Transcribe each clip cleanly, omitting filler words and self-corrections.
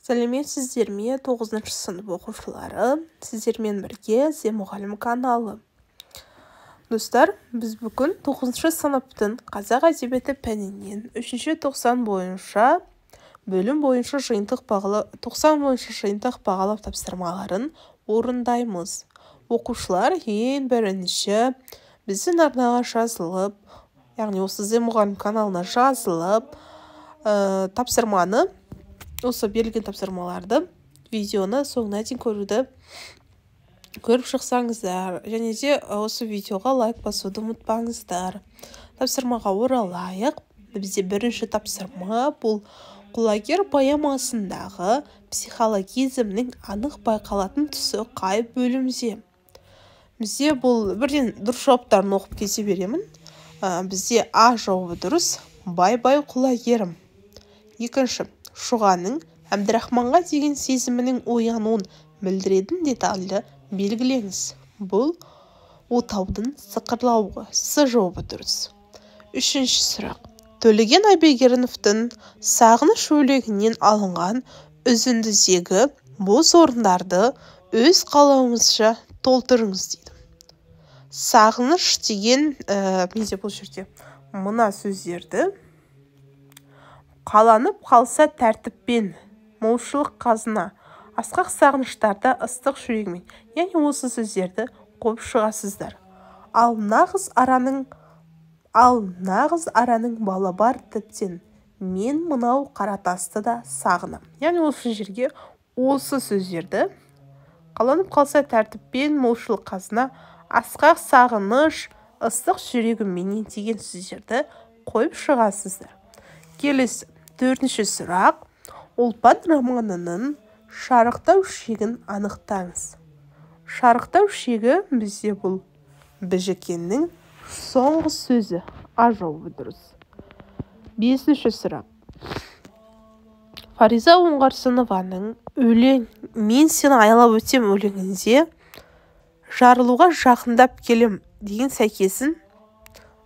Сәлеметсіздер ме 9-шы сынып оқушылары? Сіздермен бірге Зе мұғалім каналы. Достар, біз бүгін 9-шы сыныптың қазақ әдебиеті пәнінен 3-ші тоқсан бойынша бөлім бойынша жиынтық бағалау тапсырмаларын орындаймыз. Оқушылар ең бірінші біздің арнаға жазылып, яғни осы Зе мұғалім каналына жазылып, тапсырманы, осы берілген тапсырмаларды, видеоны соңына дейін көріп шықсаңыздар, және де осы видеоға лайк басуды ұмытпаңыздар. Тапсырмаға оралайық. Бізде бірінші тапсырма бұл құлагер поэмасындағы психологизмнің анық байқалатын тұсы қай бөлімде? Бізде бұл бірден дұрыс жауаптарын оқып кете беремін. Бізде А жауабы дұрыс, бай-бай құлагерім. Екінші, Шұғаның Әбдірахманға деген сезімінің оянуын білдіретін детальді белгілеңіз. Бұл отаудың сықырлауы. С жауабы дұрыс. Үшінші сұрақ. Төлеген Айбергеновтың сағыныш өлеңінен алынған үзіндідегі бос орындарды өз қалауыңызша толтырыңыз дейді. Сағыныш деген менде бұл жерде мына сөздерді қаланып қалса тәртіппен, молшылық қазына, асқақ сағыныштарда ыстық жүрегімен. Яғни осы сөздерді қойып шығасыздар. Ал нағыз араның балы бар тіптен, мен мынау қаратасты да сағынам. Яғни осы жерге осы сөздерді қаланып қалса тәртіппен, молшылық қазына, асқақ сағыныш, ыстық жүрегімен деген сөздерді қойып шығасыздар. Келесі, төртінші сұрақ. Ұлпан романының шарықтау шегін анықтаңыз. Шарықтау шегі бізде бұл Біжікеннің соңғы сөзі. А жауабы дұрыс. Бесінші сұрақ. Фариза Оңғарсынованың өлең «Мен сені айлап өтем» өлеңінде жарылуға жақындап келем деген сәйкесін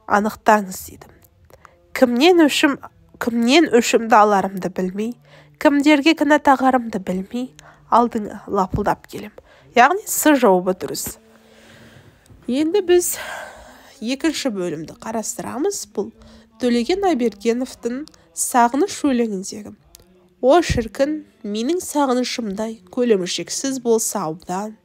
анықтаңыз дейді. Кімнен өшімді аларымды білмей, кімдерге кінә тағарымды білмей, алдыңа лапылдап келем. Яғни С жауабы дұрыс. Енді біз екінші бөлімді қарастырамыз. Бұл Төлеген Айбергеновтың сағыныш өлеңіндегі «О шіркін, менің сағынышымдай көлемі шексіз болса аудан,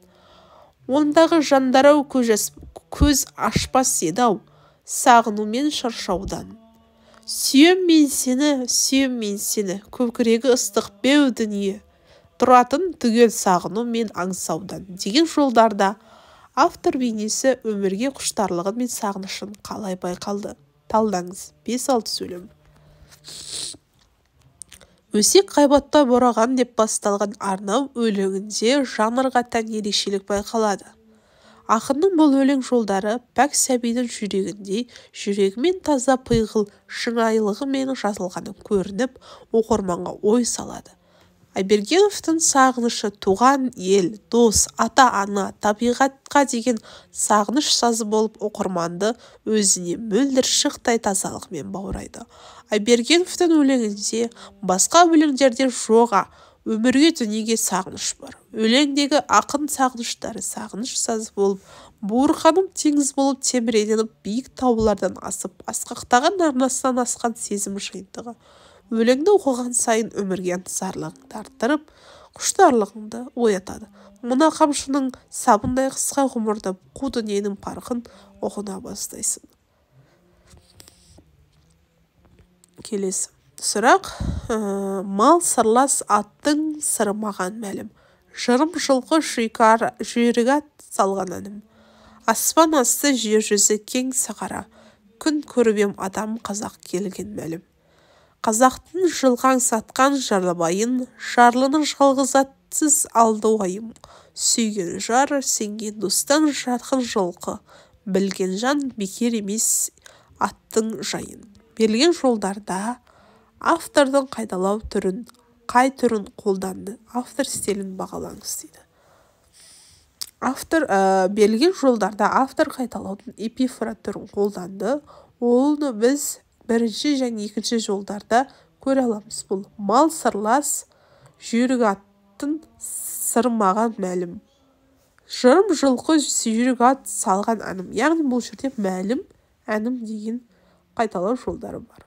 ондағы жандарау көз ашпас еді-ау, сағынумен шаршаудан. Сүйем мен сені, көкірегі ыстық беу дүние, тұратын түгел сағыну мен аңсаудан» деген жолдарда автор бейнесі өмірге құштарлығы мен сағынышын қалай байқалды? Талдаңыз. 5-6 сөйлем. Өсек қайбатта бораған деп басталған арнау өлеңінде жанрға тән ерекшелік байқалады. Ақынның бұл өлең жолдары пәк сәбидің жүрегіндей жүрегімен таза пиғыл шынайылығымен жазылғаны көрініп, оқырманға ой салады. Айбергеновтың сағынышы туған ел, дос, ата-ана, табиғатқа деген сағыныш сазы болып оқырманды өзіне мөлдір шықтай тазалығымен баурайды. Айбергеновтың өлеңінде басқа өлеңдерде жоға, өмірге дүниеге сағыныш бар. Өлеңдегі ақын сағыныштары сағыныш сазы болып, буырқанып теңіз болып теміреніп, биік таулардан асып, асқақтаған арнасынан асқан сезім жиынтығы. Өлеңді оқыған сайын өмірге ынтызарлығыңды арттырып, құштарлығыңды оятады. Мына қамшының сабындай қысқа ғұмырда қу дүниенің парқын ұғына бастайсың. Келесі сұрақ. Мал сырлас аттың сыры маған мәлім. Жырым жылқы жүйрігі салған әнім. Аспан асты жер жүзі кең сағара. Күн көріп ем адам қазақ келген мәлім. Қазақтың жылған сатқан жарлыбайын, жарлының жалғыз атсыз алды уайым. Сүйген жар, сенген достан жатқын жылқы. Білген жан бекер емес аттың жайын. Берілген жолдарда автордың қайталау түрін, қай түрін қолданды? Автор стилін бағалаңыз дейді. Берілген жолдарда автор қайталаудың эпифора түрін қолданды. Оны біз бірінші және екінші жолдарда көре аламыз. Бұл мал сырлас жүйрік аттың сыры маған мәлім. Жырым жылқы жүйрік ат салған әнім. Яғни бұл жерде мәлім әнім деген қайталау жолдары бар.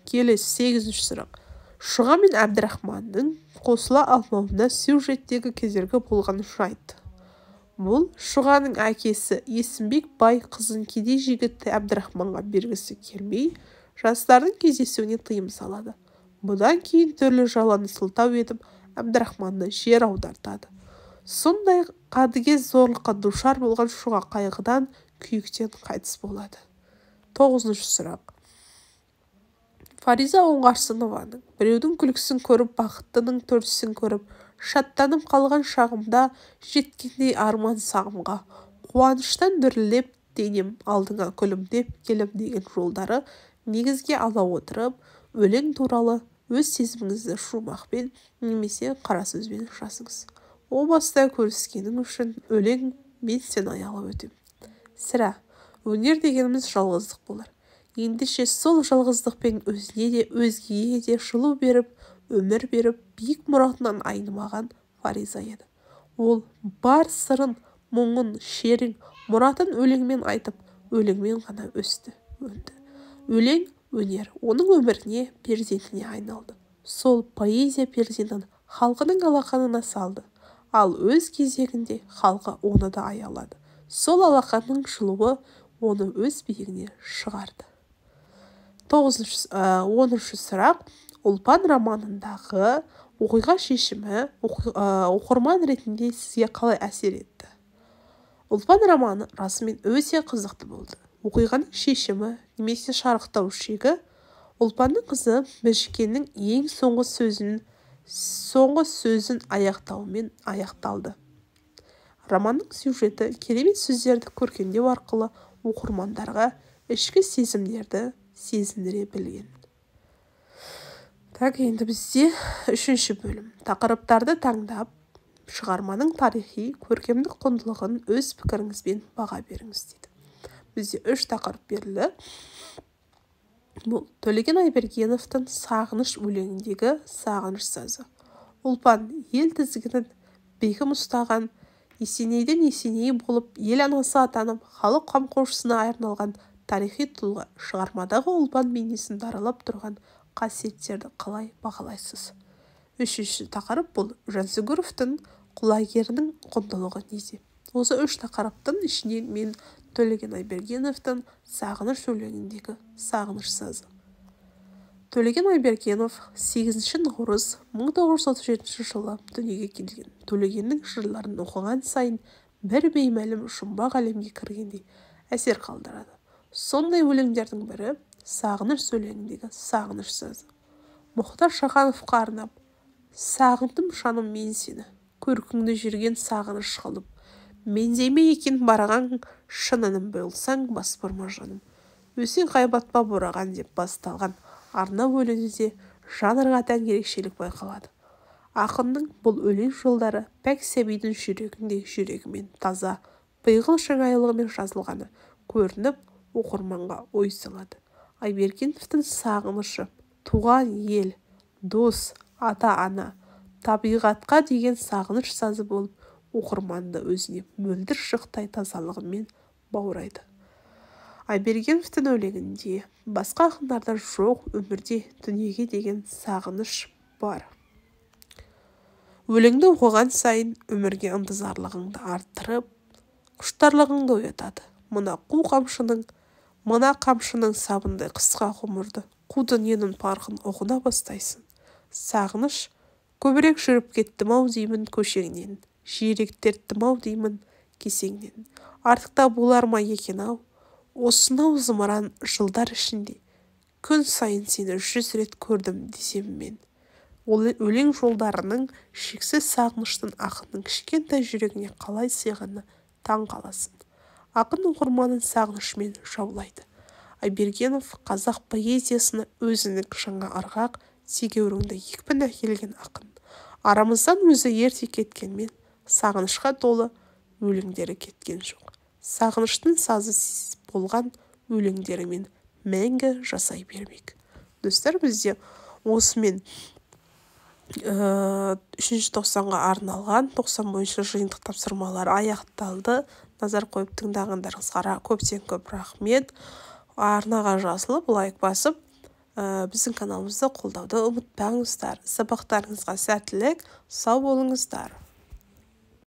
Келесі 8-ші сұрақ. Шұға мен Әбдірахманның қосыла алмауында сюжеттегі кедергі болған жайт. Бұл Шұғаның әкесі Есімбек бай қызын кедей жігітті Әбдірахманға бергісі келмей, жастардың кездесуіне тыйым салады. Бұдан кейін түрлі жаланы сылтау етіп, Әбдірахманды жер аудартады. Сондай қатыгез зорлыққа душар болған Шұға қайғыдан, күйіктен қайтыс болады. 9-ші сұрақ. Фариза Оңғарсынованың біреудің күлкісін көріп, бақыттының төртісін көріп, шаттанып қалған шағымда, жеткендей арман сағымға, қуаныштан дүрілеп денем алдыңа күлімдеп келіп деген жолдары негізге ала отырып, өлең туралы өз сезіміңізді шумақпен немесе қара сөзбен жазыңыз. О баста көріскенің үшін өлең мен сен аяла өтем. Сірә, өнер дегеніміз жалғыздық болар. Ендеше сол жалғыздықпен өзіне де өзгеге де жылу беріп, өмір беріп, биік мұратынан айнымаған Фариза еді. Ол бар сырын, мұңын, шерін, мұратын өлеңмен айтып, өлеңмен ғана өсті, өнді. Өлең өнер, оның өміріне, перзентіне айналды. Сол поэзия перзентін халқының алақанына салды, ал өз кезегінде халқы оны да аялады. Сол алақанның жылуы оны өз биігіне шығарды. 10-ші сұрақ. Ұлпан романындағы оқиға шешімі оқырман ретінде сізге қалай әсер етті? Ұлпан романы расымен өте қызықты болды. Оқиғаның шешімі немесе шарықтау шегі Ұлпанның қызы Біжікеннің ең соңғы сөзін аяқтаумен аяқталды. Романның сюжеті керемет сөздерді көркемдеу арқылы оқырмандарға ішкі сезімдерді сезіндіре білген. Енді бізде 3-ші бөлім. Тақырыптарды таңдап, шығарманың тарихи, көркемдік құндылығын өз пікіріңізбен баға беріңіз дейді. Бізде 3 тақырып берілді. Бұл Төлеген Айбергеновтың Сағыныш өлеңіндегі сағыныш сазы. Ұлпан ел тізгінін бекем ұстаған, Есенейден Есеней болып, ел анасы атанып, халық қамқоршысына арналған тарихи тұлға. Шығармадағы Ұлпан бейнесін даралап тұрған қасиеттерді қалай бағалайсыз? 3-ші тақырып бұл Жансүгіровтің құлагерінің құндылығы неде? Осы 3 тақырыптың ішінен мен Төлеген Айбергеновтың Сағыныш өлеңіндегі сағыныш сазы. Төлеген Айбергенов 8 наурыз 1937 жылы дүниеге келген. Төлегеннің жырларын оқыған сайын бір беймәлім жұмбақ әлемге кіргендей әсер қалдырады. Сондай өлеңдердің бірі Сағыныш өлеңіндегі сағыныш сазы. Мұхтар Шахановқа арнап: сағындым жаным мен сені, көркіңді жүрген сағыныш қылып, мендеме екен барған шынының болсаң бас бұрма жаным. Өсен қайбатпа бораған деп басталған арнау өлеңінде жанрға тән ерекшелік байқалады. Ақынның бұл өлең жолдары пәк сәбидің жүрегінде жүрегімен таза, пиғыл шыңайлығымен жазылғаны көрініп, оқырманға ой салады. Айбергеновтың сағынышы туған ел, дос, ата-ана, табиғатқа деген сағыныш сазы болып, оқырманды өзіне мөлдір шықтай тазалығымен баурайды. Айбергеновтың өлеңінде басқа ақындарда жоқ өмірде дүниеге деген сағыныш бар. Өлеңді оқыған сайын өмірге ынтызарлығыңды арттырып, құштарлығыңды оятады. Мына қамшының сабындай қысқа ғұмырды, қу дүниенің парқын ұғына бастайсың. Сағыныш, көбірек жүріп кеттім-ау деймін көшеңнен, жиіректеттім-ау деймін кесеңнен. Артықта болар ма екен-ау, осынау зымыран жылдар ішінде, күн сайын сені 100 рет көрдім десем мен. Өлең жолдарының шексіз сағыныштың ақынның кішкентай жүрегіне қалай сыйғаны таң қаласың. Ақын оқырманын сағынышымен жаулайды. Айбергенов қазақ поэзиясына өзінің жаңа ырғақ, тегеурінді екпін әкелген ақын. Арамыздан өзі ерте кеткенмен, сағынышқа толы өлеңдері кеткен жоқ. Сағыныштың сазы болған өлеңдерімен мәңгі жасай бермек. Достар, бізде осымен 3 тоқсанға арналған 90 бойынша жиынтық тапсырмалар аяқталды. Назар қойып тыңдағандарыңызға көптен көп рахмет. Арнаға жазылып, лайк басып, біздің каналымызды қолдауды ұмытпаңыздар. Сабақтарыңызға сәттілік, сау болыңыздар.